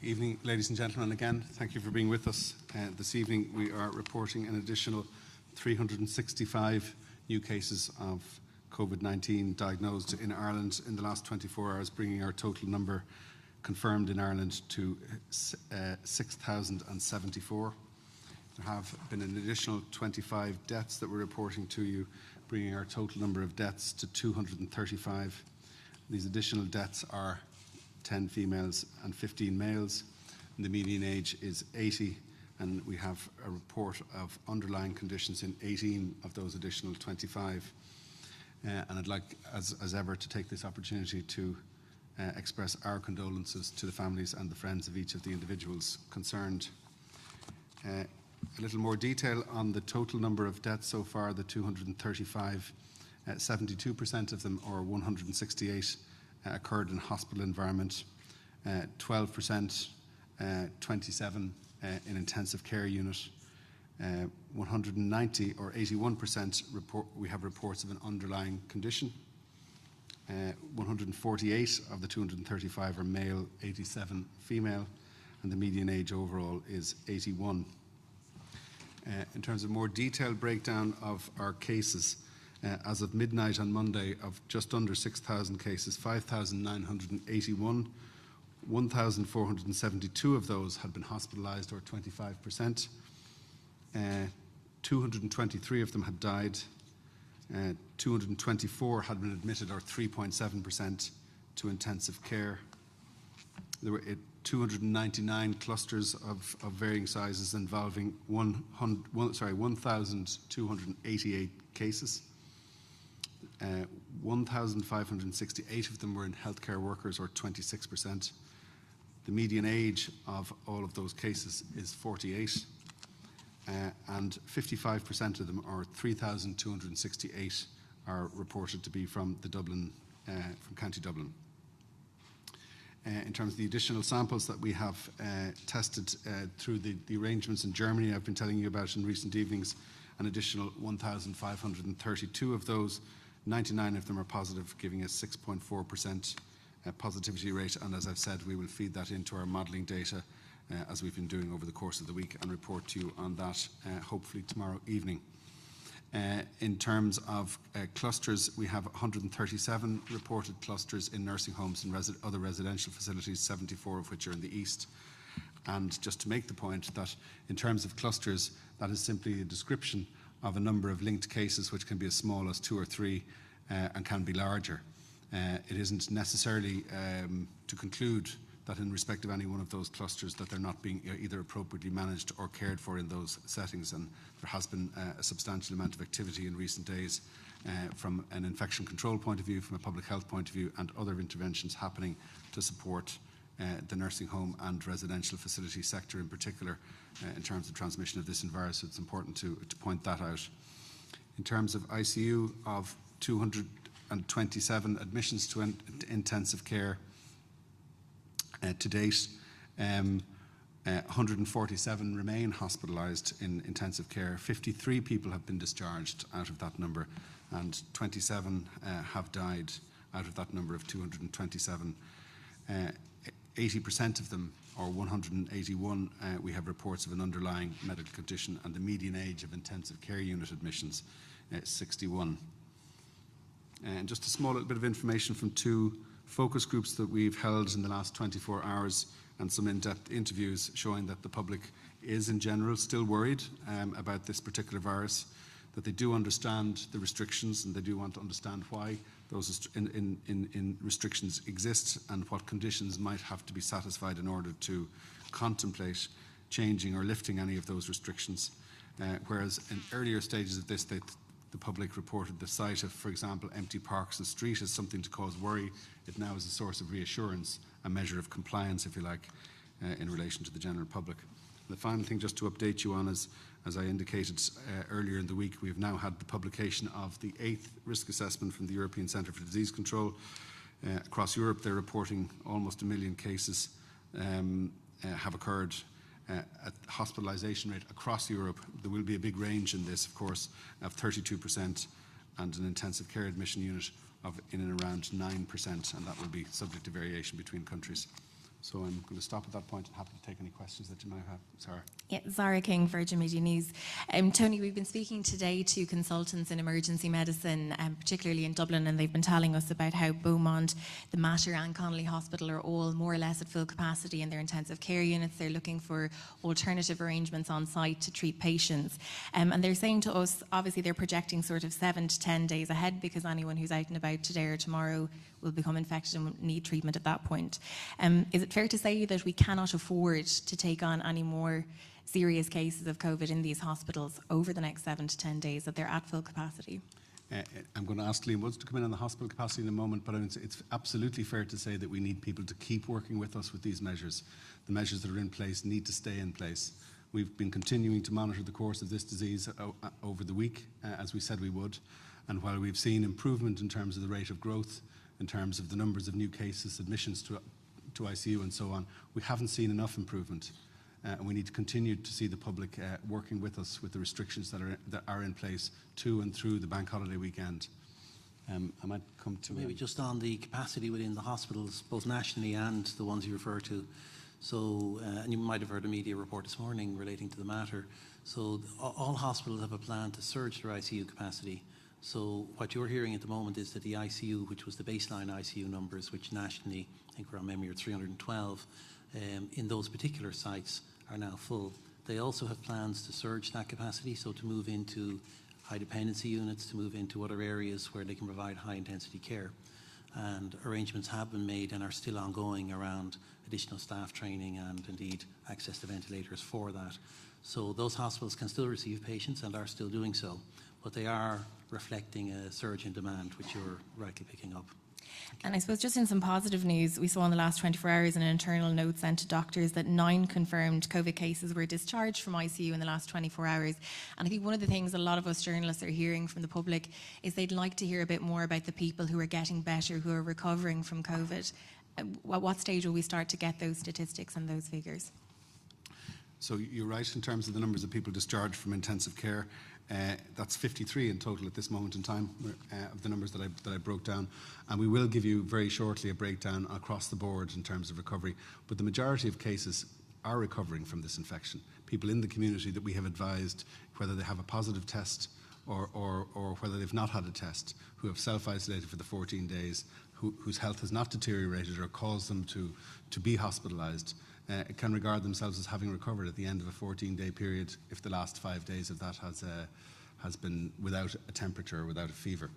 Evening, ladies and gentlemen. Again, thank you for being with us. This evening we are reporting an additional 365 new cases of Covid-19 diagnosed in Ireland in the last 24 hours, bringing our total number confirmed in Ireland to 6,074. There have been an additional 25 deaths that we're reporting to you, bringing our total number of deaths to 235. These additional deaths are 10 females and 15 males. And the median age is 80, and we have a report of underlying conditions in 18 of those additional 25. And I'd like, as ever, to take this opportunity to express our condolences to the families and the friends of each of the individuals concerned. A little more detail on the total number of deaths so far, the 235. 72% of them, or 168, occurred in hospital environment, 12%, 27 in intensive care unit, 190 or 81% we have reports of an underlying condition. 148 of the 235 are male, 87 female, and the median age overall is 81. In terms of more detailed breakdown of our cases, as of midnight on Monday, of just under 6,000 cases, 5,981, 1,472 of those had been hospitalised, or 25%. 223 of them had died. 224 had been admitted, or 3.7%, to intensive care. There were 299 clusters of varying sizes involving 1,288 cases. 1,568 of them were in healthcare workers, or 26%. The median age of all of those cases is 48, and 55% of them, or 3,268, are reported to be from from County Dublin. In terms of the additional samples that we have tested through the arrangements in Germany I've been telling you about in recent evenings, an additional 1,532 of those, 99 of them are positive, giving us 6.4% positivity rate, and as I've said, we will feed that into our modelling data as we've been doing over the course of the week, and report to you on that hopefully tomorrow evening. In terms of clusters, we have 137 reported clusters in nursing homes and other residential facilities, 74 of which are in the east. And just to make the point that in terms of clusters, that is simply a description of a number of linked cases, which can be as small as 2 or 3 and can be larger. It isn't necessarily to conclude that in respect of any one of those clusters that they're not being either appropriately managed or cared for in those settings, and there has been a substantial amount of activity in recent days from an infection control point of view, from a public health point of view, and other interventions happening to support the nursing home and residential facility sector in particular in terms of transmission of this virus. So it's important to point that out. In terms of ICU, of 227 admissions to intensive care to date, 147 remain hospitalised in intensive care. 53 people have been discharged out of that number, and 27 have died out of that number of 227. 80% of them, or 181, we have reports of an underlying medical condition, and the median age of intensive care unit admissions is 61. And just a small little bit of information from 2 focus groups that we've held in the last 24 hours, and some in-depth interviews showing that the public is in general still worried about this particular virus, that they do understand the restrictions, and they do want to understand why those restrictions exist and what conditions might have to be satisfied in order to contemplate changing or lifting any of those restrictions. Whereas in earlier stages of this, the public reported the sight of, for example, empty parks and streets as something to cause worry. It now is a source of reassurance, a measure of compliance, if you like, in relation to the general public. The final thing just to update you on is, as I indicated earlier in the week, we've now had the publication of the 8th risk assessment from the European Centre for Disease Control. Across Europe, they're reporting almost 1 million cases have occurred. At hospitalisation rate across Europe, there will be a big range in this, of course, of 32%, and an intensive care admission unit of in and around 9%, and that will be subject to variation between countries. So I'm going to stop at that point and happy to take any questions that you might have. Sarah. Yeah, Zara King, Virgin Media News. Tony, we've been speaking today to consultants in emergency medicine, particularly in Dublin, and they've been telling us about how Beaumont, the Mater and Connolly Hospital are all more or less at full capacity in their intensive care units. They're looking for alternative arrangements on site to treat patients. And they're saying to us, obviously they're projecting sort of 7 to 10 days ahead, because anyone who's out and about today or tomorrow will become infected and will need treatment at that point. Is it fair to say that we cannot afford to take on any more serious cases of COVID in these hospitals over the next 7 to 10 days, that they're at full capacity? I'm going to ask Liam Woods to come in on the hospital capacity in a moment, but it's absolutely fair to say that we need people to keep working with us with these measures. The measures that are in place need to stay in place. We've been continuing to monitor the course of this disease over the week, as we said we would, and while we've seen improvement in terms of the rate of growth, in terms of the numbers of new cases, admissions to ICU and so on, we haven't seen enough improvement. And we need to continue to see the public working with us with the restrictions that are in place to and through the bank holiday weekend. I might come to... Maybe just on the capacity within the hospitals, both nationally and the ones you refer to. So, and you might have heard a media report this morning relating to the matter. So all hospitals have a plan to surge their ICU capacity. So what you're hearing at the moment is that the ICU, which was the baseline ICU numbers, which nationally, I think we're on memory, are 312, in those particular sites are now full. They also have plans to surge that capacity, so to move into high dependency units, to move into other areas where they can provide high intensity care. And arrangements have been made and are still ongoing around additional staff training and indeed access to ventilators for that. So those hospitals can still receive patients and are still doing so, but they are reflecting a surge in demand, which you're rightly picking up. And I suppose just in some positive news, we saw in the last 24 hours an internal note sent to doctors that 9 confirmed COVID cases were discharged from ICU in the last 24 hours. And I think one of the things a lot of us journalists are hearing from the public is they'd like to hear a bit more about the people who are getting better, who are recovering from COVID. At what stage will we start to get those statistics and those figures? So you're right in terms of the numbers of people discharged from intensive care. That's 53 in total at this moment in time of the numbers that I broke down, and we will give you very shortly a breakdown across the board in terms of recovery, but the majority of cases are recovering from this infection. People in the community that we have advised, whether they have a positive test or whether they've not had a test, who have self-isolated for the 14 days, whose health has not deteriorated or caused them to be hospitalised, can regard themselves as having recovered at the end of a 14-day period if the last 5 days of that has been without a temperature or without a fever.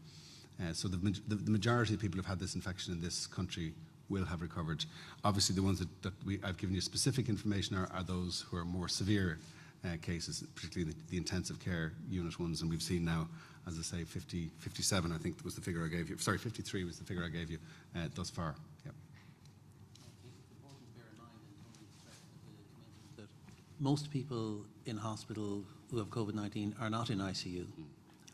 So the majority of people who've had this infection in this country will have recovered. Obviously the ones that I've given you specific information are those who are more severe cases, particularly the intensive care unit ones, and we've seen now, as I say, 57 I think was the figure I gave you. Sorry, 53 was the figure I gave you thus far. Yep. Most people in hospital who have COVID-19 are not in ICU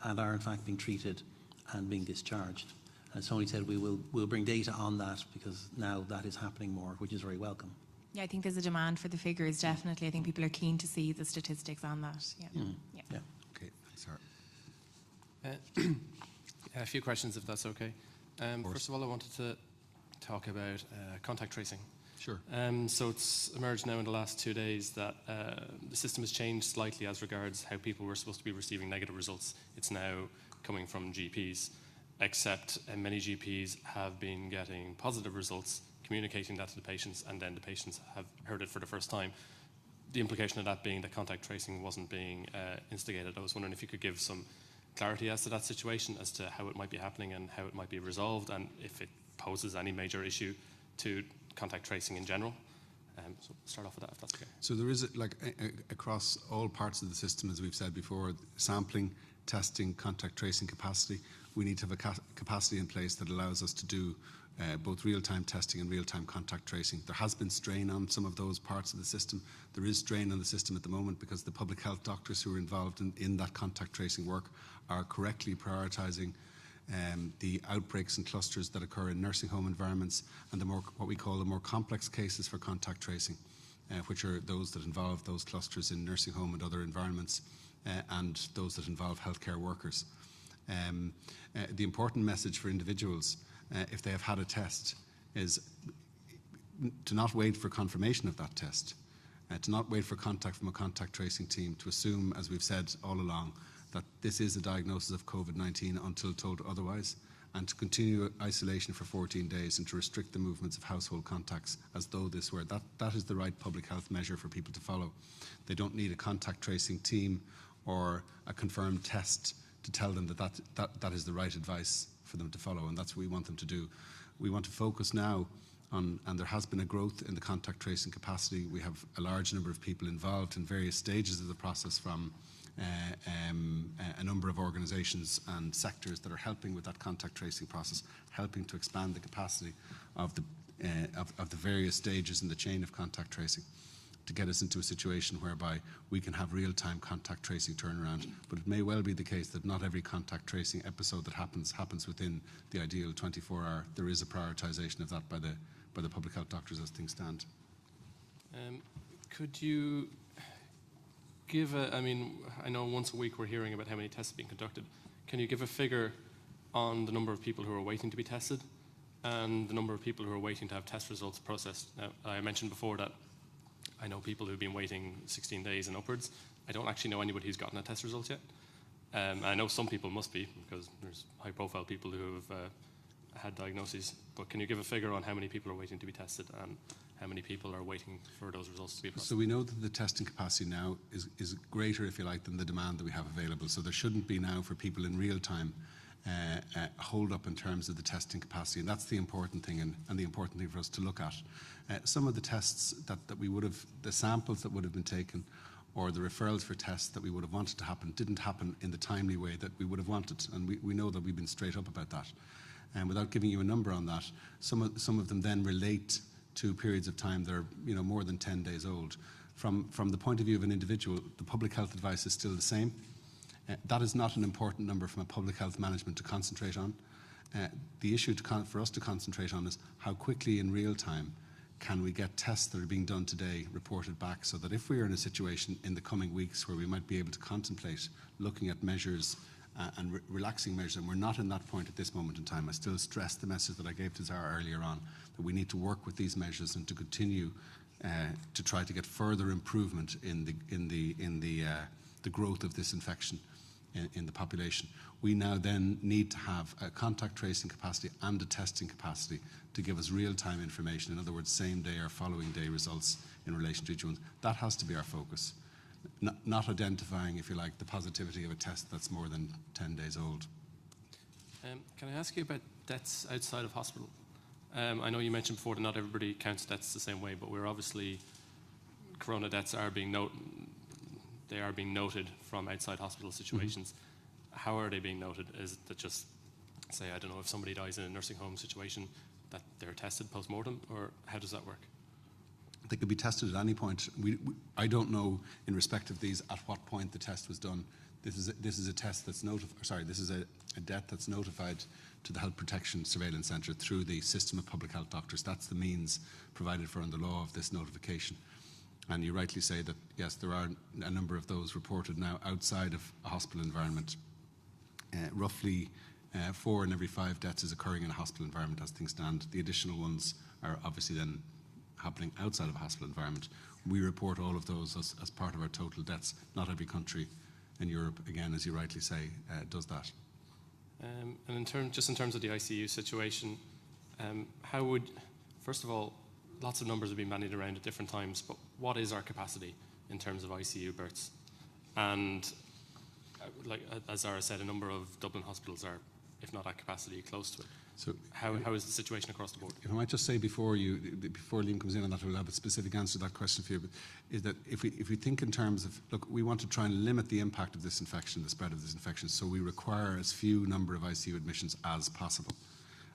and are in fact being treated and being discharged. As Tony said, we'll bring data on that because now that is happening more, which is very welcome. Yeah, I think there's a demand for the figures, definitely. I think people are keen to see the statistics on that. Yeah. Yeah. Okay, sorry. A few questions, if that's okay. First of all, I wanted to talk about contact tracing. Sure. So it's emerged now in the last 2 days that the system has changed slightly as regards how people were supposed to be receiving negative results. It's now coming from GPs, except many GPs have been getting positive results, communicating that to the patients, and then the patients have heard it for the first time. The implication of that being that contact tracing wasn't being instigated. I was wondering if you could give some clarity as to that situation, as to how it might be happening and how it might be resolved, and if it poses any major issue to contact tracing in general. So start off with that, if that's okay. So there is, across all parts of the system, as we've said before, sampling, testing, contact tracing capacity, we need to have a capacity in place that allows us to do both real-time testing and real-time contact tracing. There has been strain on some of those parts of the system. There is strain on the system at the moment because the public health doctors who are involved in that contact tracing work are correctly prioritising the outbreaks and clusters that occur in nursing home environments and what we call the more complex cases for contact tracing, which are those that involve those clusters in nursing home and other environments, and those that involve healthcare workers. The important message for individuals, if they have had a test, is not wait for confirmation of that test, to not wait for contact from a contact tracing team, to assume, as we've said all along, that this is a diagnosis of COVID-19 until told otherwise, and to continue isolation for 14 days and to restrict the movements of household contacts as though this were. That is the right public health measure for people to follow. They don't need a contact tracing team or a confirmed test to tell them that is the right advice for them to follow, and that's what we want them to do. We want to focus now on, and there has been a growth in the contact tracing capacity. We have a large number of people involved in various stages of the process, from a number of organisations and sectors that are helping with that contact tracing process, helping to expand the capacity of the various stages in the chain of contact tracing, to get us into a situation whereby we can have real-time contact tracing turnaround. But it may well be the case that not every contact tracing episode that happens within the ideal 24-hour. There is a prioritisation of that by the public health doctors as things stand. Could you give I know once a week we're hearing about how many tests are being conducted. Can you give a figure on the number of people who are waiting to be tested and the number of people who are waiting to have test results processed? Now, I mentioned before that I know people who've been waiting 16 days and upwards. I don't actually know anybody who's gotten a test result yet. I know some people must be, because there's high-profile people who have had diagnoses. But can you give a figure on how many people are waiting to be tested and how many people are waiting for those results to be processed? So we know that the testing capacity now is greater, if you like, than the demand that we have available. So there shouldn't be now for people in real time a hold up in terms of the testing capacity, and that's the important thing, and the important thing for us to look at. Some of the tests that we would have, the samples that would have been taken, or the referrals for tests that we would have wanted to happen, didn't happen in the timely way that we would have wanted, and we know that we've been straight up about that. And without giving you a number on that, some of them then relate to periods of time that are more than 10 days old. From the point of view of an individual, the public health advice is still the same. That is not an important number from a public health management to concentrate on. The issue for us to concentrate on is how quickly in real time can we get tests that are being done today reported back, so that if we are in a situation in the coming weeks where we might be able to contemplate looking at measures and relaxing measures, and we're not in that point at this moment in time. I still stress the message that I gave to Zara earlier on, that we need to work with these measures and to continue to try to get further improvement in the growth of this infection in the population. We now then need to have a contact tracing capacity and a testing capacity to give us real-time information, in other words, same day or following day results in relation to each one. That has to be our focus, not identifying, if you like, the positivity of a test that's more than 10 days old. Can I ask you about deaths outside of hospital? I know you mentioned before that not everybody counts deaths the same way, but we're obviously, corona deaths are being noted from outside hospital situations. Mm-hmm. How are they being noted? Is it that just, say, I don't know, if somebody dies in a nursing home situation, that they're tested post-mortem, or how does that work? They could be tested at any point. I don't know, in respect of these, at what point the test was done. This is a test that's this is a death that's notified to the Health Protection Surveillance Centre through the system of public health doctors. That's the means provided for in the law of this notification. And you rightly say that, yes, there are a number of those reported now outside of a hospital environment. Roughly 4 in every 5 deaths is occurring in a hospital environment as things stand. The additional ones are obviously then happening outside of a hospital environment. We report all of those as part of our total deaths. Not every country in Europe, again, as you rightly say, does that. And in terms of the ICU situation, how would, first of all, lots of numbers have been bandied around at different times, but what is our capacity in terms of ICU berths? And like as Zara said, a number of Dublin hospitals are, if not at capacity, close to it. So how is the situation across the board? If I might just say before Liam comes in on that, we'll have a specific answer to that question for you, but is that if we think in terms of, look, we want to try and limit the impact of this infection, the spread of this infection, so we require as few number of ICU admissions as possible.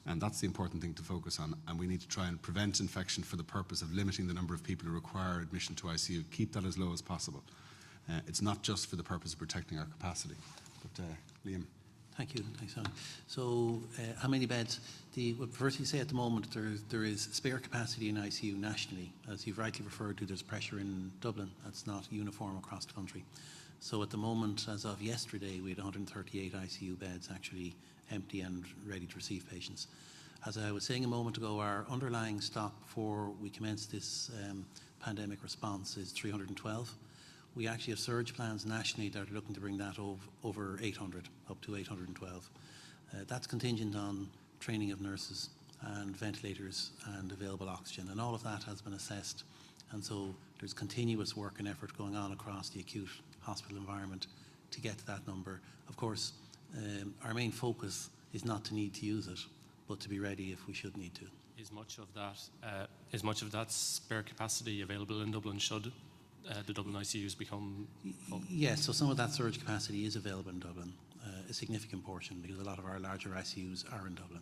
And that's the important thing to focus on. And we need to try and prevent infection for the purpose of limiting the number of people who require admission to ICU. Keep that as low as possible. It's not just for the purpose of protecting our capacity. But Liam. Thank you. Thanks, Alan. So, how many beds? Firstly, say at the moment there is spare capacity in ICU nationally. As you've rightly referred to, there's pressure in Dublin. That's not uniform across the country. So at the moment, as of yesterday, we had 138 ICU beds actually empty and ready to receive patients. As I was saying a moment ago, our underlying stock before we commenced this pandemic response is 312. We actually have surge plans nationally that are looking to bring that over 800, up to 812. That's contingent on training of nurses and ventilators and available oxygen, and all of that has been assessed. And so there's continuous work and effort going on across the acute hospital environment to get to that number. Of course, our main focus is not to need to use it, but to be ready if we should need to. Is much of that spare capacity available in Dublin should the Dublin ICUs become full? Yes, so some of that surge capacity is available in Dublin, a significant portion, because a lot of our larger ICUs are in Dublin.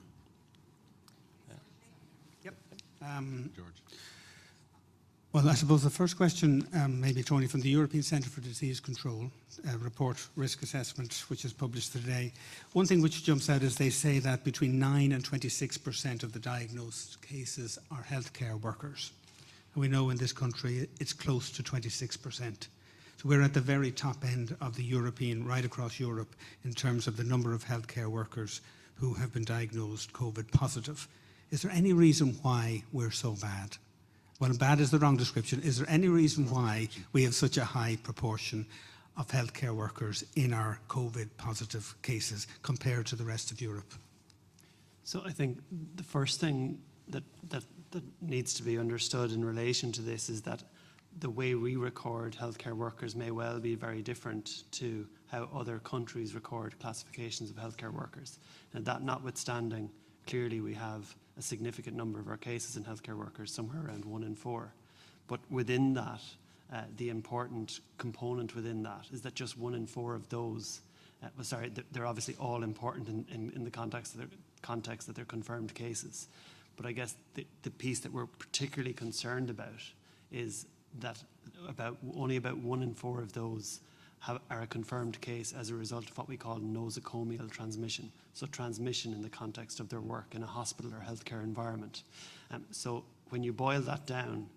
Yep. George. Well, I suppose the first question, maybe Tony, from the European Centre for Disease Control report, risk assessment, which is published today. One thing which jumps out is they say that between 9 and 26% of the diagnosed cases are healthcare workers. And we know in this country it's close to 26%. So we're at the very top end of the European, right across Europe, in terms of the number of healthcare workers who have been diagnosed COVID positive. Is there any reason why we're so bad? Well, bad is the wrong description. Is there any reason why we have such a high proportion of healthcare workers in our COVID positive cases compared to the rest of Europe? So I think the first thing that needs to be understood in relation to this is that the way we record healthcare workers may well be very different to how other countries record classifications of healthcare workers. And that notwithstanding, clearly we have a significant number of our cases in healthcare workers, somewhere around 1 in 4. But within that, the important component within that is that just 1 in 4 of those, they're obviously all important in the context that they're confirmed cases. But I guess the piece that we're particularly concerned about is that only about 1 in 4 of those are a confirmed case as a result of what we call nosocomial transmission. So transmission in the context of their work in a hospital or healthcare environment. So when you boil that down,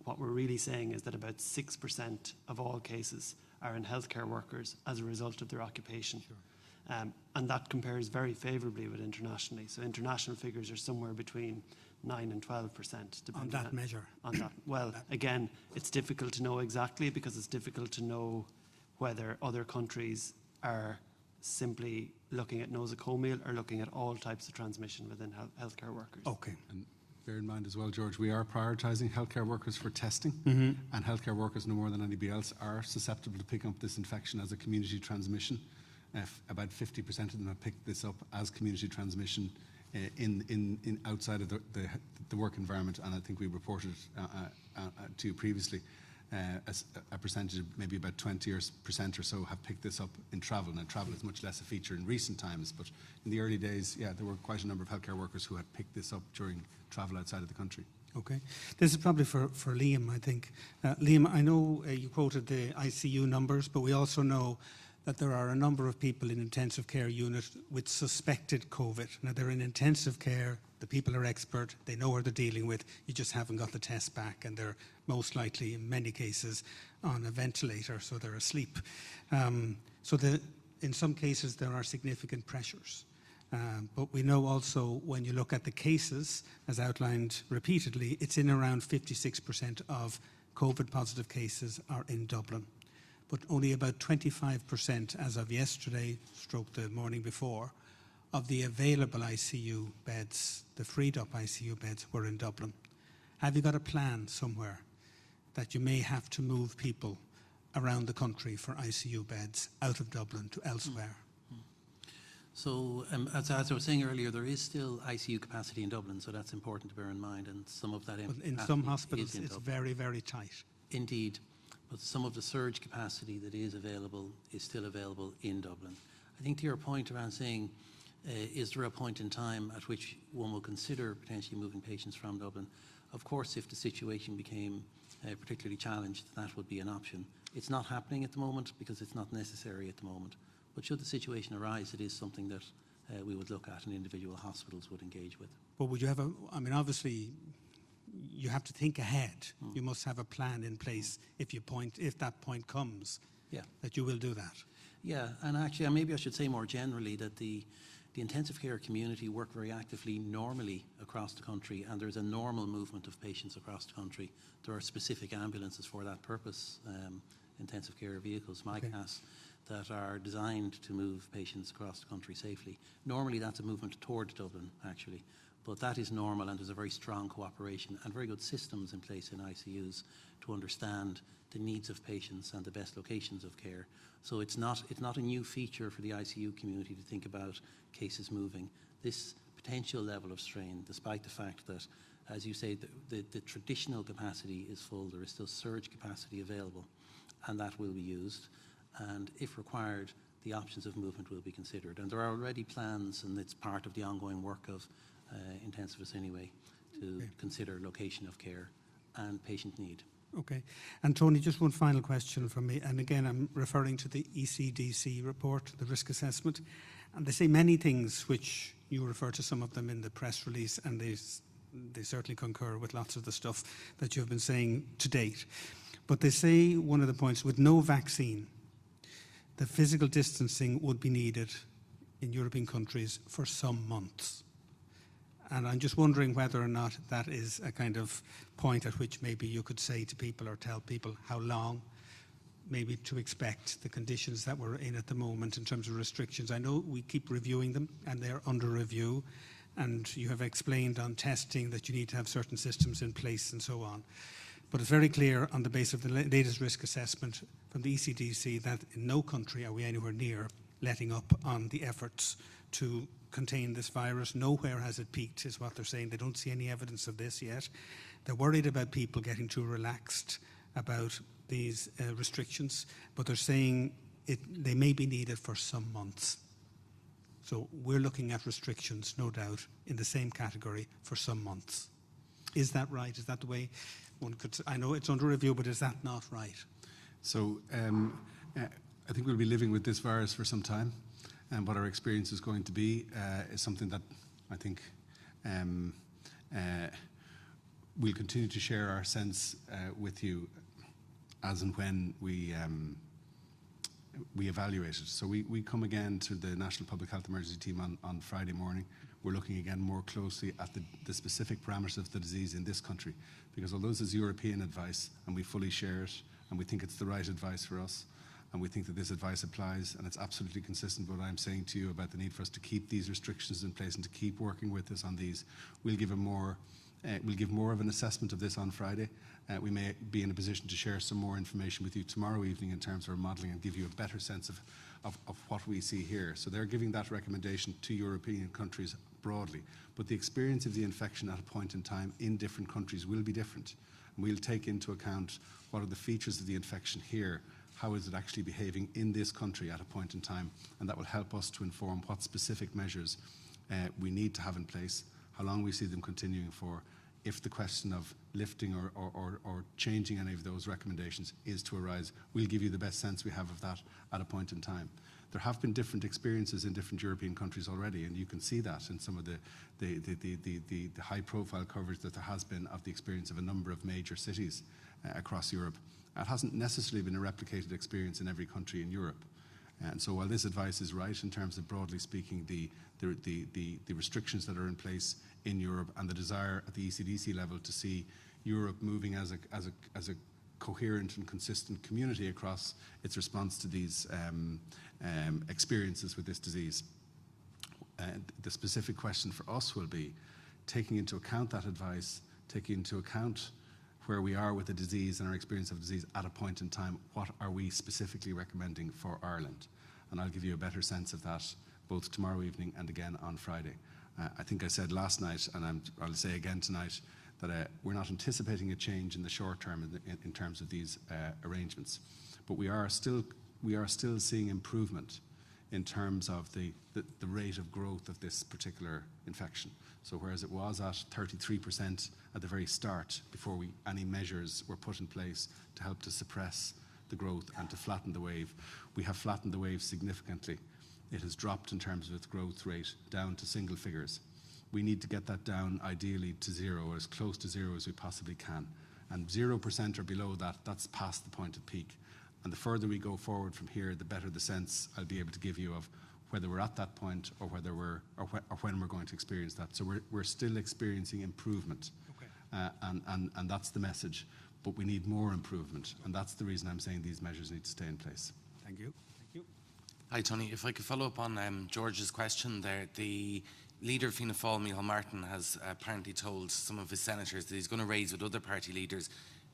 what we're really saying is that about 6% of all cases are in healthcare workers as a result of their occupation. Sure. And that compares very favourably with internationally. So international figures are somewhere between 9 and 12%. On that measure? On that. Well, again, it's difficult to know exactly because it's difficult to know whether other countries are simply looking at nosocomial or looking at all types of transmission within healthcare workers. Okay. And bear in mind as well, George, we are prioritising healthcare workers for testing, and healthcare workers, no more than anybody else, are susceptible to picking up this infection as a community transmission. About 50% of them have picked this up as community transmission in outside of the work environment, and I think we reported to you previously. As a percentage, maybe about 20% or so have picked this up in travel. Now, travel is much less a feature in recent times, but in the early days, yeah, there were quite a number of healthcare workers who had picked this up during travel outside of the country. Okay. This is probably for Liam, I think. Liam, I know you quoted the ICU numbers, but we also know that there are a number of people in intensive care unit with suspected COVID. Now, they're in intensive care, the people are expert, they know what they're dealing with, you just haven't got the test back, and they're most likely, in many cases, on a ventilator, so they're asleep. In some cases, there are significant pressures. But we know also, when you look at the cases, as outlined repeatedly, it's in around 56% of COVID-positive cases are in Dublin. But only about 25% as of yesterday, stroke the morning before, of the available ICU beds, the freed up ICU beds, were in Dublin. Have you got a plan somewhere that you may have to move people around the country for ICU beds out of Dublin to elsewhere? So, as I was saying earlier, there is still ICU capacity in Dublin, so that's important to bear in mind, and some of that in some hospitals it's very, very tight. Indeed. But some of the surge capacity that is available is still available in Dublin. I think to your point around saying, is there a point in time at which one will consider potentially moving patients from Dublin? Of course, if the situation became particularly challenged, that would be an option. It's not happening at the moment because it's not necessary at the moment. But should the situation arise, it is something that we would look at and individual hospitals would engage with. But would you have obviously, you have to think ahead. You must have a plan in place if that point comes, that you will do that. Yeah, and actually, maybe I should say more generally that the The intensive care community work very actively normally across the country, and there's a normal movement of patients across the country. There are specific ambulances for that purpose, intensive care vehicles, MyCAS, that are designed to move patients across the country safely. Normally that's a movement towards Dublin, actually, but that is normal, and there's a very strong cooperation and very good systems in place in ICUs to understand the needs of patients and the best locations of care. So it's not a new feature for the ICU community to think about cases moving. This potential level of strain, despite the fact that, as you say, the traditional capacity is full, there is still surge capacity available, and that will be used. And if required, the options of movement will be considered. And there are already plans, and it's part of the ongoing work of intensivists anyway, to consider location of care and patient need. Okay. And Tony, just one final question from me. And again, I'm referring to the ECDC report, the risk assessment. And they say many things, which you refer to some of them in the press release, and they certainly concur with lots of the stuff that you've been saying to date. But they say one of the points, with no vaccine, the physical distancing would be needed in European countries for some months. And I'm just wondering whether or not that is a kind of point at which maybe you could say to people or tell people how long maybe to expect the conditions that we're in at the moment in terms of restrictions. I know we keep reviewing them and they're under review, and you have explained on testing that you need to have certain systems in place and so on. But it's very clear on the basis of the latest risk assessment from the ECDC that in no country are we anywhere near letting up on the efforts to contain this virus. Nowhere has it peaked, is what they're saying. They don't see any evidence of this yet. They're worried about people getting too relaxed about these restrictions, but they're saying they may be needed for some months. So we're looking at restrictions, no doubt, in the same category for some months. Is that right? Is that the way one could? I know it's under review, but is that not right? So I think we'll be living with this virus for some time, and what our experience is going to be is something that I think we'll continue to share our sense with you as and when we evaluate it. So we come again to the National Public Health Emergency Team on Friday morning. We're looking again more closely at the specific parameters of the disease in this country, because although this is European advice and we fully share it and we think it's the right advice for us, and we think that this advice applies and it's absolutely consistent with what I'm saying to you about the need for us to keep these restrictions in place and to keep working with us on these, we'll give more of an assessment of this on Friday. We may be in a position to share some more information with you tomorrow evening in terms of our modelling and give you a better sense of what we see here. So they're giving that recommendation to European countries broadly. But the experience of the infection at a point in time in different countries will be different. And we'll take into account what are the features of the infection here, how is it actually behaving in this country at a point in time, and that will help us to inform what specific measures we need to have in place, how long we see them continuing for, if the question of lifting or changing any of those recommendations is to arise. We'll give you the best sense we have of that at a point in time. There have been different experiences in different European countries already, and you can see that in some of the high-profile coverage that there has been of the experience of a number of major cities across Europe. It hasn't necessarily been a replicated experience in every country in Europe. And so while this advice is right in terms of, broadly speaking, the restrictions that are in place in Europe and the desire at the ECDC level to see Europe moving as a coherent and consistent community across its response to these experiences with this disease. The specific question for us will be taking into account that advice, taking into account where we are with the disease and our experience of disease at a point in time, what are we specifically recommending for Ireland? And I'll give you a better sense of that both tomorrow evening and again on Friday. I think I said last night, and I'll say again tonight, that we're not anticipating a change in the short term in terms of these arrangements. But we are still seeing improvement in terms of the rate of growth of this particular infection. So whereas it was at 33% at the very start, before any measures were put in place to help to suppress the growth and to flatten the wave, we have flattened the wave significantly. It has dropped in terms of its growth rate down to single figures. We need to get that down ideally to zero, or as close to zero as we possibly can. And 0% or below that, that's past the point of peak. And the further we go forward from here, the better the sense I'll be able to give you of whether we're at that point or whether or when we're going to experience that. So we're still experiencing improvement, and that's the message. But we need more improvement, and that's the reason I'm saying these measures need to stay in place. Thank you. Hi, Tony. If I could follow up on George's question there. The leader of Fianna Fáil, Micheál Martin, has apparently told some of his senators that he's going to raise with other party leaders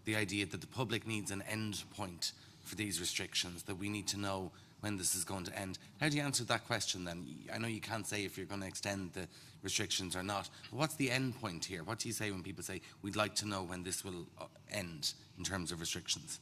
the idea that the public needs an end point for these restrictions, that we need to know when this is going to end. How do you answer that question then? I know you can't say if you're going to extend the restrictions or not, but what's the end point here? What do you say when people say, we'd like to know when this will end in terms of restrictions?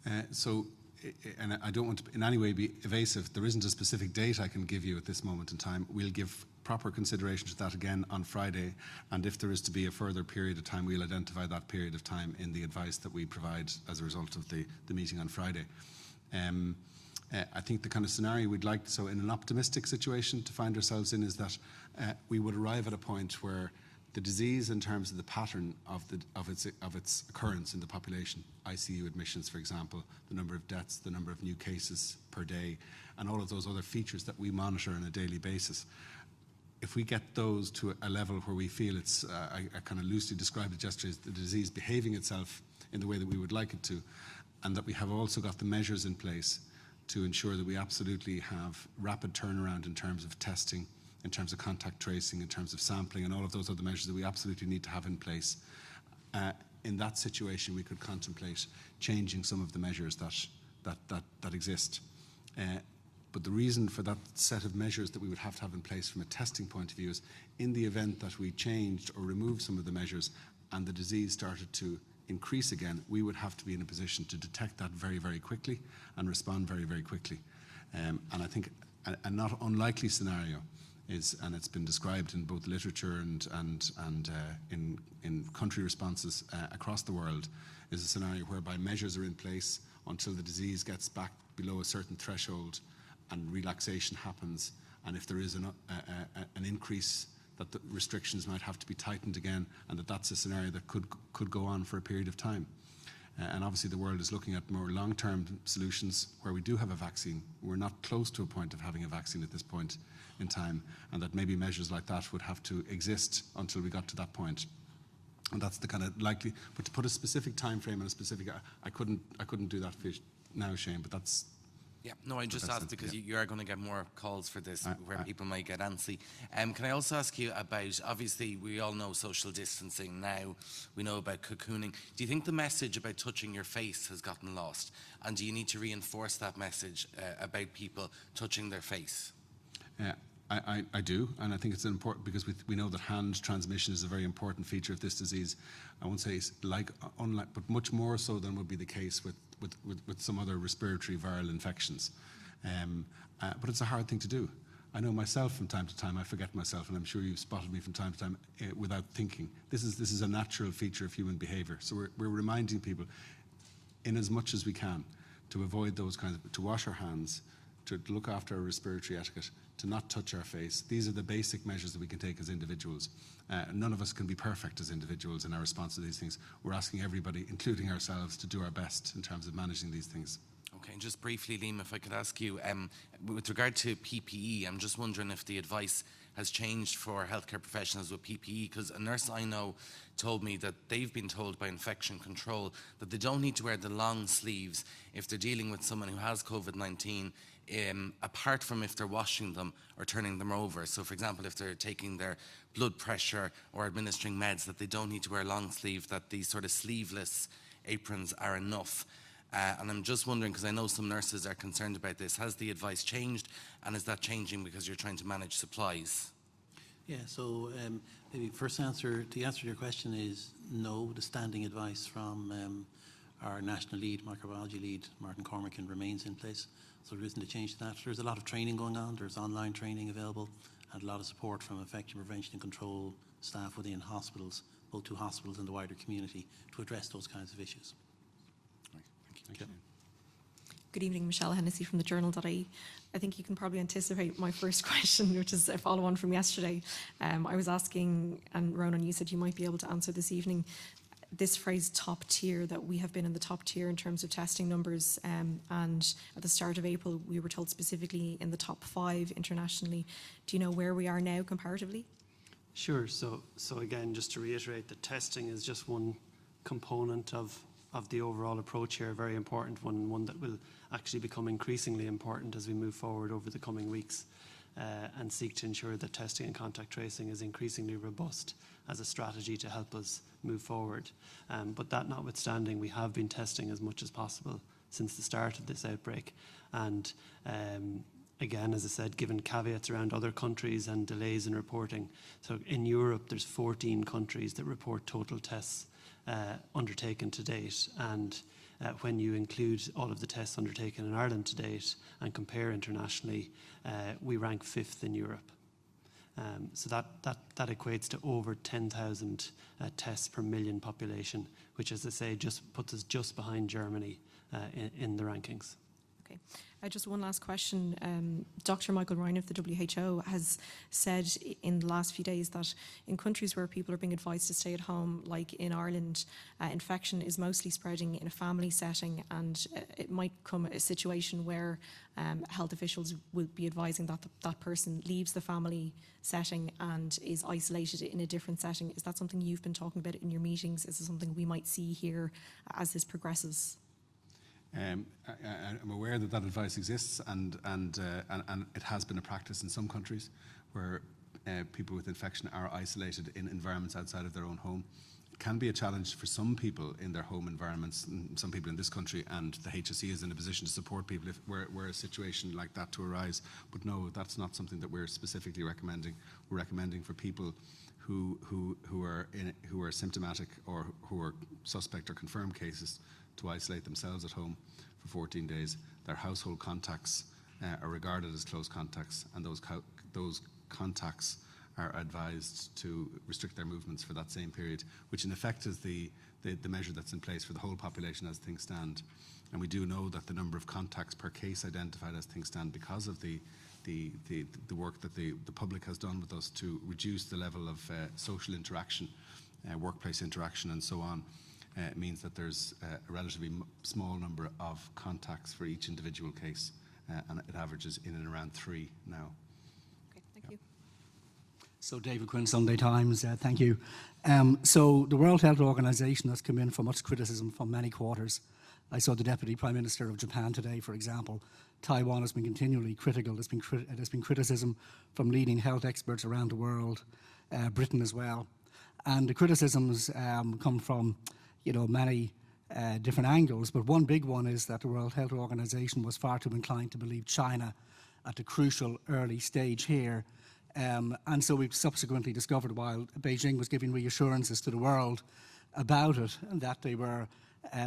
And I don't want to in any way be evasive, there isn't a specific date I can give you at this moment in time. We'll give proper consideration to that again on Friday, and if there is to be a further period of time, we'll identify that period of time in the advice that we provide as a result of the meeting on Friday. I think the kind of scenario we'd like, so in an optimistic situation to find ourselves in, is that we would arrive at a point where the disease, in terms of the pattern of its occurrence in the population, ICU admissions, for example, the number of deaths, the number of new cases per day, and all of those other features that we monitor on a daily basis. If we get those to a level where we feel it's, I kind of loosely described it yesterday as the disease behaving itself in the way that we would like it to, and that we have also got the measures in place to ensure that we absolutely have rapid turnaround in terms of testing, in terms of contact tracing, in terms of sampling, and all of those other measures that we absolutely need to have in place. In that situation, we could contemplate changing some of the measures that exist. But the reason for that set of measures that we would have to have in place from a testing point of view is, in the event that we changed or removed some of the measures and the disease started to increase again, we would have to be in a position to detect that very, very quickly and respond very, very quickly. And I think a not unlikely scenario is, and it's been described in both literature and in country responses across the world, is a scenario whereby measures are in place until the disease gets back below a certain threshold and relaxation happens, and if there is an increase, that the restrictions might have to be tightened again, and that's a scenario that could go on for a period of time. And obviously the world is looking at more long-term solutions where we do have a vaccine. We're not close to a point of having a vaccine at this point in time, and that maybe measures like that would have to exist until we got to that point. And that's the kind of likely, but to put a specific time frame and a specific, I couldn't do that for you now, Shane, but that's... Yeah, no, I just asked because you are going to get more calls for this where people might get antsy. Can I also ask you about, obviously we all know social distancing now, we know about cocooning. Do you think the message about touching your face has gotten lost? And do you need to reinforce that message about people touching their face? I do, and I think it's important because we know that hand transmission is a very important feature of this disease. I won't say it's unlike, but much more so than would be the case with some other respiratory viral infections. But it's a hard thing to do. I know myself from time to time, I forget myself, and I'm sure you've spotted me from time to time without thinking. This is a natural feature of human behaviour. So we're reminding people, in as much as we can, to avoid those kinds of, to wash our hands, to look after our respiratory etiquette, to not touch our face. These are the basic measures that we can take as individuals. None of us can be perfect as individuals in our response to these things. We're asking everybody, including ourselves, to do our best in terms of managing these things. Okay, and just briefly, Liam, if I could ask you, with regard to PPE, I'm just wondering if the advice has changed for healthcare professionals with PPE, because a nurse I know told me that they've been told by infection control that they don't need to wear the long sleeves if they're dealing with someone who has COVID-19, apart from if they're washing them or turning them over. So, for example, if they're taking their blood pressure or administering meds, that they don't need to wear long sleeve, that these sort of sleeveless aprons are enough. And I'm just wondering, because I know some nurses are concerned about this, has the advice changed, and is that changing because you're trying to manage supplies? Yeah, so maybe the answer to your question is no. The standing advice from our national lead, microbiology lead, Martin Cormacan, remains in place. So there isn't a change to that. There's a lot of training going on. There's online training available and a lot of support from infection prevention and control staff within hospitals, both two hospitals and the wider community, to address those kinds of issues. Thank you. Good evening, Michelle Hennessy from the Journal.ie. I think you can probably anticipate my first question, which is a follow-on from yesterday. I was asking, and Ronan, you said you might be able to answer this evening. this phrase top tier, that we have been in the top tier in terms of testing numbers, and at the start of April we were told specifically in the top 5 internationally. Do you know where we are now comparatively? Sure. So again, just to reiterate, that testing is just one component of the overall approach here, a very important one that will actually become increasingly important as we move forward over the coming weeks, and seek to ensure that testing and contact tracing is increasingly robust as a strategy to help us move forward. But that notwithstanding, we have been testing as much as possible since the start of this outbreak. And again, as I said, given caveats around other countries and delays in reporting. So in Europe, there's 14 countries that report total tests undertaken to date. And when you include all of the tests undertaken in Ireland to date and compare internationally, we rank 5th in Europe. So that equates to over 10,000 tests per million population, which, as I say, just puts us just behind Germany in the rankings. Okay. Just one last question. Dr. Michael Ryan of the WHO has said in the last few days that in countries where people are being advised to stay at home, like in Ireland, infection is mostly spreading in a family setting, and it might come a situation where health officials will be advising that that person leaves the family setting and is isolated in a different setting. Is that something you've been talking about in your meetings? Is it something we might see here as this progresses? I'm aware that that advice exists, and it has been a practice in some countries where people with infection are isolated in environments outside of their own home. It can be a challenge for some people in their home environments, some people in this country, and the HSE is in a position to support people if were a situation like that to arise. But no, that's not something that we're specifically recommending. We're recommending for people who are symptomatic or who are suspect or confirmed cases to isolate themselves at home for 14 days. Their household contacts are regarded as close contacts, and those contacts are advised to restrict their movements for that same period, which in effect is the measure that's in place for the whole population as things stand. And we do know that the number of contacts per case identified as things stand, because of the work that the public has done with us to reduce the level of social interaction, workplace interaction and so on, means that there's a relatively small number of contacts for each individual case, and it averages in and around 3 now. Okay, thank you. So David Quinn, Sunday Times, thank you. So the World Health Organization has come in for much criticism from many quarters. I saw the Deputy Prime Minister of Japan today, for example. Taiwan has been continually critical. There's been criticism from leading health experts around the world, Britain as well. And the criticisms come from many different angles, but one big one is that the World Health Organization was far too inclined to believe China at the crucial early stage here. And so we've subsequently discovered, while Beijing was giving reassurances to the world about it, that they were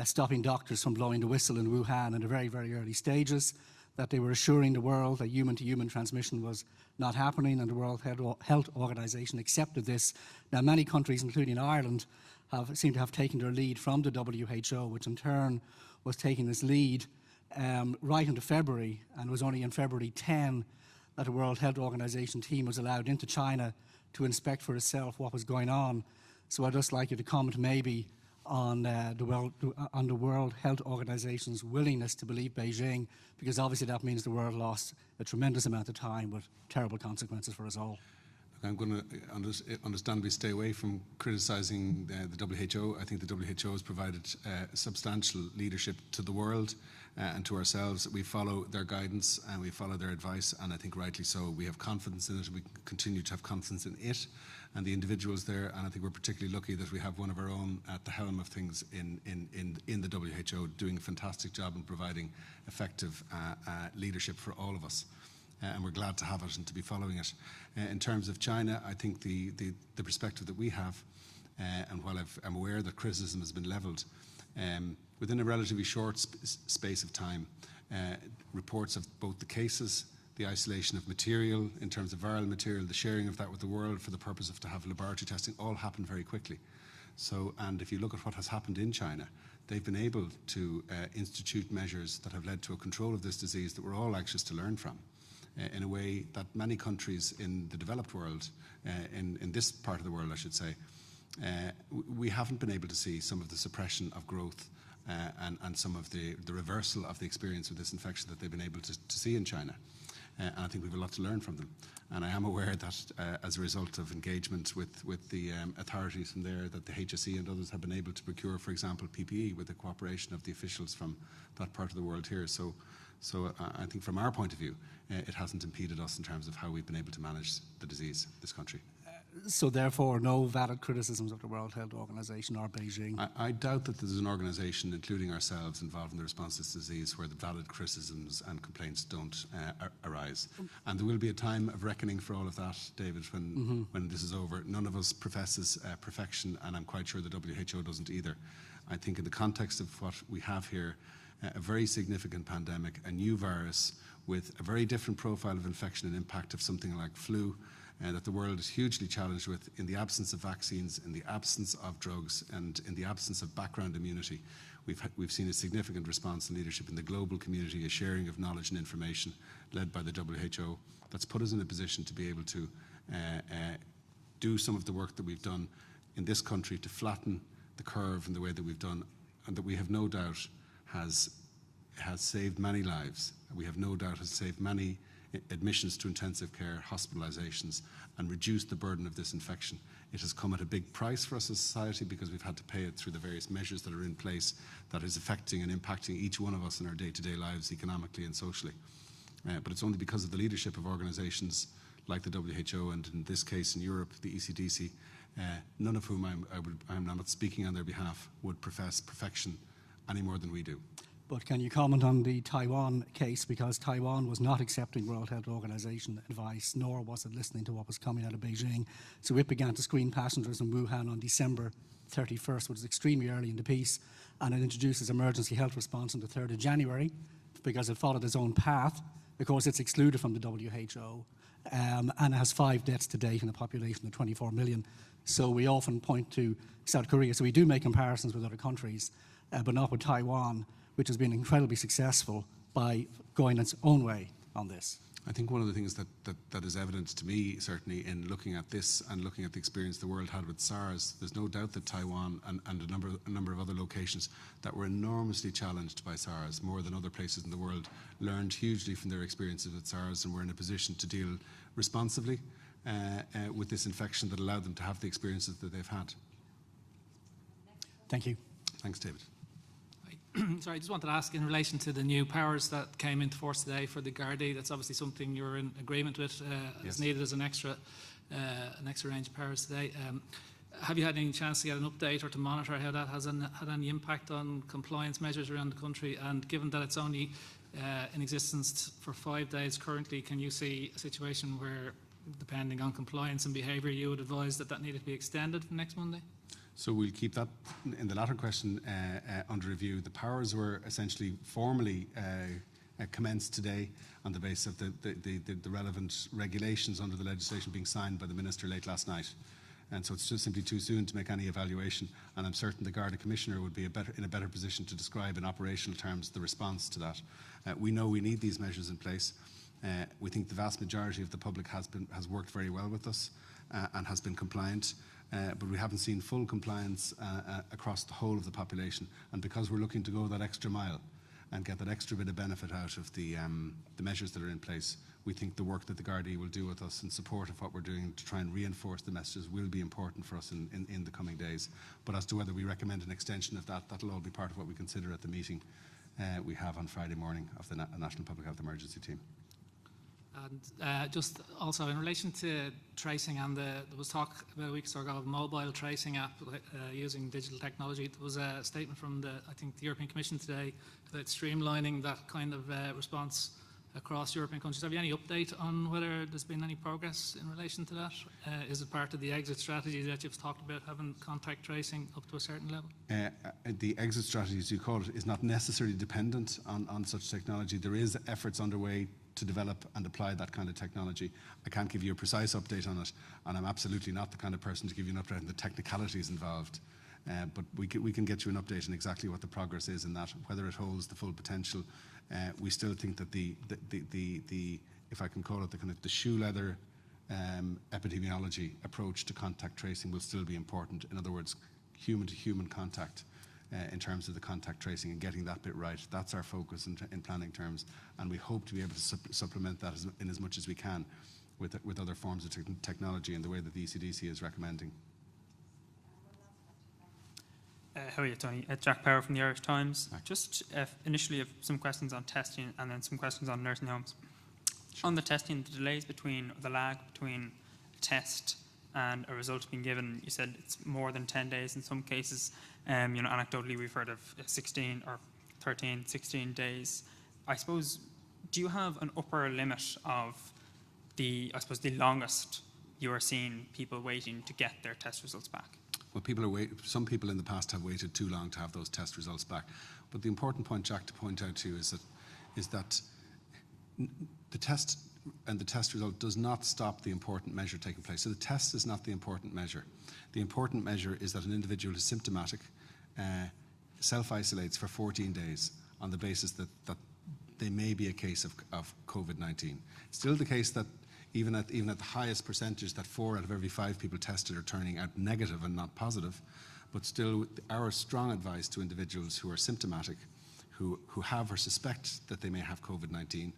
stopping doctors from blowing the whistle in Wuhan in the very, very early stages, that they were assuring the world that human-to-human transmission was not happening, and the World Health Organization accepted this. Now, many countries, including Ireland, seem to have taken their lead from the WHO, which in turn was taking this lead right into February, and it was only in February 10 that the World Health Organization team was allowed into China to inspect for itself what was going on. So I'd just like you to comment maybe on the World Health Organization's willingness to believe Beijing, because obviously that means the world lost a tremendous amount of time with terrible consequences for us all. I'm going to understandably stay away from criticising the WHO. I think the WHO has provided substantial leadership to the world and to ourselves. We follow their guidance and we follow their advice, and I think rightly so. We have confidence in it. We continue to have confidence in it and the individuals there, and I think we're particularly lucky that we have one of our own at the helm of things in the WHO, doing a fantastic job in providing effective leadership for all of us. And we're glad to have it and to be following it. In terms of China, I think the perspective that we have, and while I'm aware that criticism has been levelled, within a relatively short space of time, reports of both the cases, the isolation of material in terms of viral material, the sharing of that with the world for the purpose of to have laboratory testing, all happened very quickly. So, and if you look at what has happened in China, they've been able to institute measures that have led to a control of this disease that we're all anxious to learn from, in a way that many countries in the developed world, in this part of the world I should say, we haven't been able to see some of the suppression of growth and some of the reversal of the experience with this infection that they've been able to see in China. And I think we have a lot to learn from them. And I am aware that as a result of engagement with the authorities from there, that the HSE and others have been able to procure, for example, PPE with the cooperation of the officials from that part of the world here. So I think from our point of view, it hasn't impeded us in terms of how we've been able to manage the disease in this country. So therefore, no valid criticisms of the World Health Organization or Beijing? I doubt that there's an organisation, including ourselves, involved in the response to this disease where the valid criticisms and complaints don't arise. And there will be a time of reckoning for all of that, David, when this is over. None of us professes perfection, and I'm quite sure the WHO doesn't either. I think in the context of what we have here, a very significant pandemic, a new virus with a very different profile of infection and impact of something like flu, that the world is hugely challenged with in the absence of vaccines, in the absence of drugs, and in the absence of background immunity. We've seen a significant response and leadership in the global community, a sharing of knowledge and information led by the WHO that's put us in a position to be able to do some of the work that we've done in this country to flatten the curve in the way that we've done, and that we have no doubt has saved many lives. We have no doubt has saved many admissions to intensive care, hospitalizations, and reduced the burden of this infection. It has come at a big price for us as a society because we've had to pay it through the various measures that are in place that is affecting and impacting each one of us in our day-to-day lives economically and socially. But it's only because of the leadership of organizations like the WHO and in this case in Europe, the ECDC, none of whom I'm not speaking on their behalf, would profess perfection any more than we do. But can you comment on the Taiwan case? Because Taiwan was not accepting World Health Organization advice, nor was it listening to what was coming out of Beijing. So it began to screen passengers in Wuhan on December 31st, which is extremely early in the piece, and it introduced its emergency health response on the 3rd of January because it followed its own path. Of course, it's excluded from the WHO, and it has 5 deaths to date in a population of 24 million. So we often point to South Korea. So we do make comparisons with other countries, but not with Taiwan, which has been incredibly successful by going its own way on this. I think one of the things that is evident to me, certainly in looking at this and looking at the experience the world had with SARS, there's no doubt that Taiwan and a number of other locations that were enormously challenged by SARS, more than other places in the world, learned hugely from their experiences with SARS and were in a position to deal responsibly with this infection that allowed them to have the experiences that they've had. Thank you. Thanks, David. Sorry, I just wanted to ask in relation to the new powers that came into force today for the Gardaí. That's obviously something you're in agreement with, Yes. is needed as an extra range of powers today. Have you had any chance to get an update or to monitor how that has had any impact on compliance measures around the country? And given that it's only in existence for 5 days currently, can you see a situation where, depending on compliance and behaviour, you would advise that needed to be extended from next Monday? So we'll keep that, in the latter question, under review. The powers were essentially formally commenced today on the basis of the relevant regulations under the legislation being signed by the Minister late last night. And so it's just simply too soon to make any evaluation, and I'm certain the Garda Commissioner would be in a better position to describe in operational terms the response to that. We know we need these measures in place. We think the vast majority of the public has worked very well with us and has been compliant. But we haven't seen full compliance across the whole of the population. And because we're looking to go that extra mile and get that extra bit of benefit out of the measures that are in place, we think the work that the Gardaí will do with us in support of what we're doing to try and reinforce the messages will be important for us in the coming days. But as to whether we recommend an extension of that, that'll all be part of what we consider at the meeting we have on Friday morning of the National Public Health Emergency Team. And just also in relation to tracing, and there was talk about a week or so ago of a mobile tracing app using digital technology. There was a statement from the European Commission today about streamlining that kind of response across European countries. Have you any update on whether there's been any progress in relation to that? Is it part of the exit strategy that you've talked about, having contact tracing up to a certain level? The exit strategy, as you call it, is not necessarily dependent on such technology. There is efforts underway to develop and apply that kind of technology. I can't give you a precise update on it, and I'm absolutely not the kind of person to give you an update on the technicalities involved. But we can get you an update on exactly what the progress is in that, whether it holds the full potential. We still think that the if I can call it the kind of the shoe leather epidemiology approach to contact tracing will still be important. In other words, human-to-human contact in terms of the contact tracing and getting that bit right. That's our focus in planning terms, and we hope to be able to supplement that in as much as we can with other forms of technology in the way that the ECDC is recommending. How are you, Tony? Jack Power from the Irish Times. Just initially some questions on testing and then some questions on nursing homes. Sure. On the testing, the delays the lag between a test and a result being given, you said it's more than 10 days in some cases. Anecdotally, we've heard of 16 or 13, 16 days. I suppose, do you have an upper limit of the longest you are seeing people waiting to get their test results back? Well, some people in the past have waited too long to have those test results back. But the important point, Jack, to point out to you is that the test and the test result does not stop the important measure taking place. So the test is not the important measure. The important measure is that an individual who's symptomatic self-isolates for 14 days on the basis that they may be a case of Covid-19. It's still the case that even at the highest percentage, that 4 out of every 5 people tested are turning out negative and not positive, but still our strong advice to individuals who are symptomatic, who have or suspect that they may have Covid-19,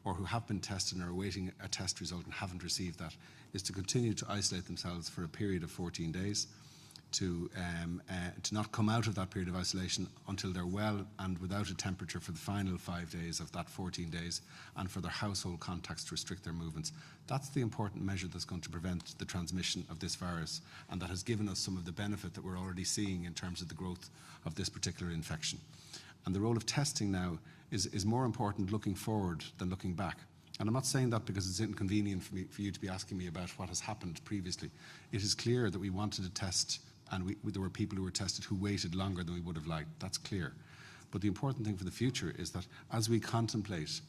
or who have been tested and are awaiting a test result and haven't received that, is to continue to isolate themselves for a period of 14 days, to not come out of that period of isolation until they're well and without a temperature for the final 5 days of that 14 days, and for their household contacts to restrict their movements. That's the important measure that's going to prevent the transmission of this virus, and that has given us some of the benefit that we're already seeing in terms of the growth of this particular infection. And the role of testing now is more important looking forward than looking back. And I'm not saying that because it's inconvenient for you to be asking me about what has happened previously. It is clear that we wanted to test, and there were people who were tested who waited longer than we would have liked. That's clear. But the important thing for the future is that as we contemplate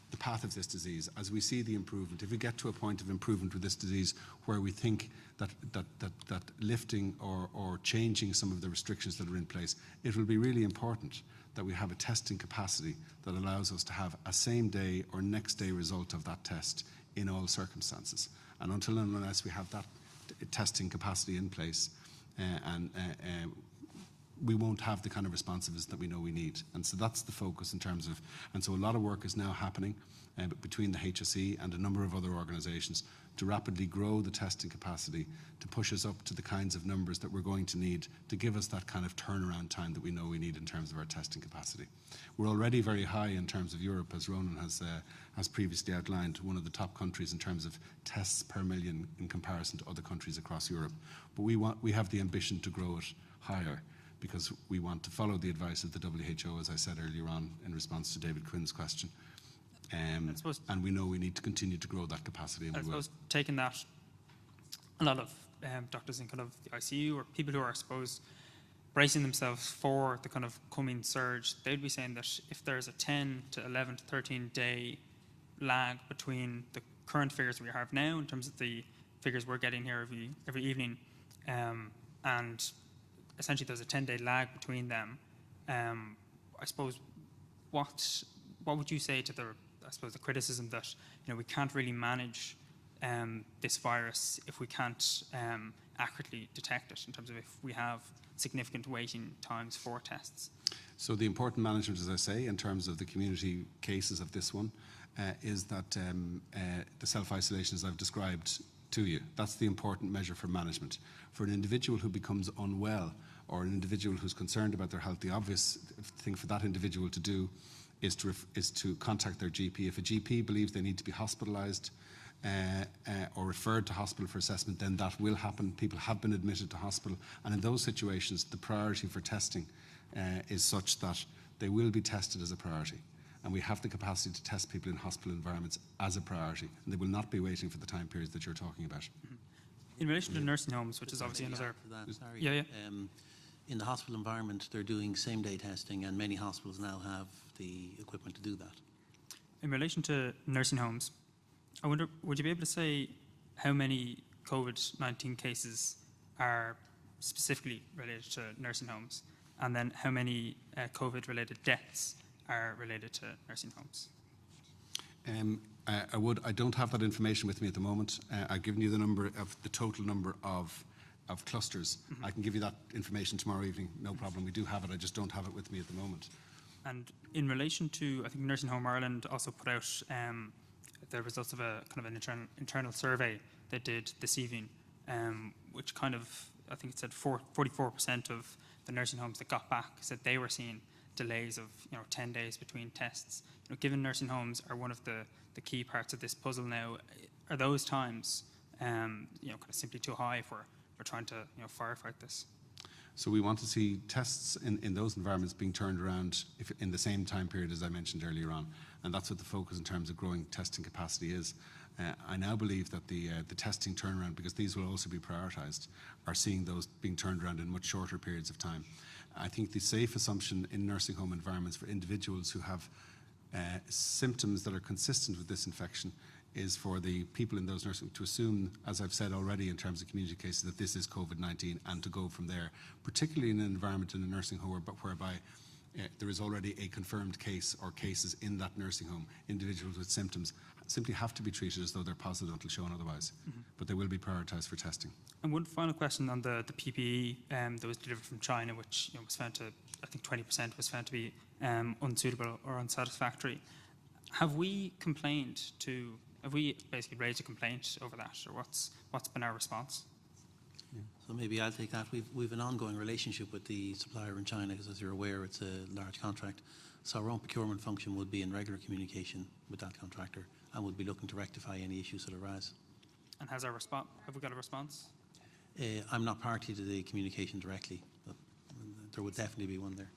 the path of this disease, as we see the improvement, if we get to a point of improvement with this disease where we think that lifting or changing some of the restrictions that are in place, it will be really important that we have a testing capacity that allows us to have a same day or next day result of that test in all circumstances. And until and unless we have that testing capacity in place, we won't have the kind of responsiveness that we know we need. And so that's the focus in terms of, and so a lot of work is now happening between the HSE and a number of other organisations to rapidly grow the testing capacity, to push us up to the kinds of numbers that we're going to need to give us that kind of turnaround time that we know we need in terms of our testing capacity. We're already very high in terms of Europe, as Ronan has previously outlined, one of the top countries in terms of tests per million in comparison to other countries across Europe. But we have the ambition to grow it higher, because we want to follow the advice of the WHO, as I said earlier on in response to David Quinn's question. And we know we need to continue to grow that capacity. And I suppose, taking that, a lot of doctors in kind of the ICU, or people who are, I suppose, bracing themselves for the kind of coming surge, they'd be saying that if there's a 10 to 11 to 13 day lag between the current figures we have now in terms of the figures we're getting here every evening, and essentially there's a 10-day lag between them, I suppose, what would you say to the criticism that we can't really manage this virus if we can't accurately detect it, in terms of if we have significant waiting times for tests? So the important management, as I say, in terms of the community cases of this one, is that the self-isolation, as I've described to you, that's the important measure for management. For an individual who becomes unwell, or an individual who's concerned about their health, the obvious thing for that individual to do is to contact their GP. If a GP believes they need to be hospitalised or referred to hospital for assessment, then that will happen. People have been admitted to hospital, and in those situations, the priority for testing is such that they will be tested as a priority. And we have the capacity to test people in hospital environments as a priority, and they will not be waiting for the time periods that you're talking about. Mm-hmm. In relation to nursing homes, which is obviously another... In the hospital environment, they're doing same-day testing, and many hospitals now have the equipment to do that. In relation to nursing homes, I wonder, would you be able to say how many COVID-19 cases are specifically related to nursing homes, and then how many COVID-related deaths are related to nursing homes? I don't have that information with me at the moment. I've given you the total number of clusters. I can give you that information tomorrow evening, no problem. We do have it, I just don't have it with me at the moment. And in relation to, I think Nursing Home Ireland also put out the results of a kind of an internal survey they did this evening, which kind of, I think it said 44% of the nursing homes that got back said they were seeing delays of 10 days between tests. Given nursing homes are one of the key parts of this puzzle now, are those times kind of simply too high if we're trying to firefight this? So we want to see tests in those environments being turned around in the same time period as I mentioned earlier on, and that's what the focus in terms of growing testing capacity is. I now believe that the testing turnaround, because these will also be prioritised, are seeing those being turned around in much shorter periods of time. I think the safe assumption in nursing home environments for individuals who have symptoms that are consistent with this infection is for the people in those nursing to assume, as I've said already in terms of community cases, that this is COVID-19 and to go from there, particularly in an environment in a nursing home whereby there is already a confirmed case or cases in that nursing home. Individuals with symptoms simply have to be treated as though they're positive until shown otherwise, but they will be prioritised for testing. And one final question on the PPE that was delivered from China, which was found to, I think 20% was found to be unsuitable or unsatisfactory. Have we basically raised a complaint over that, or what's been our response? So maybe I'll take that. We've an ongoing relationship with the supplier in China, because as you're aware, it's a large contract. So our own procurement function would be in regular communication with that contractor and would be looking to rectify any issues that arise. And have we got a response? I'm not party to the communication directly, but there would definitely be one there.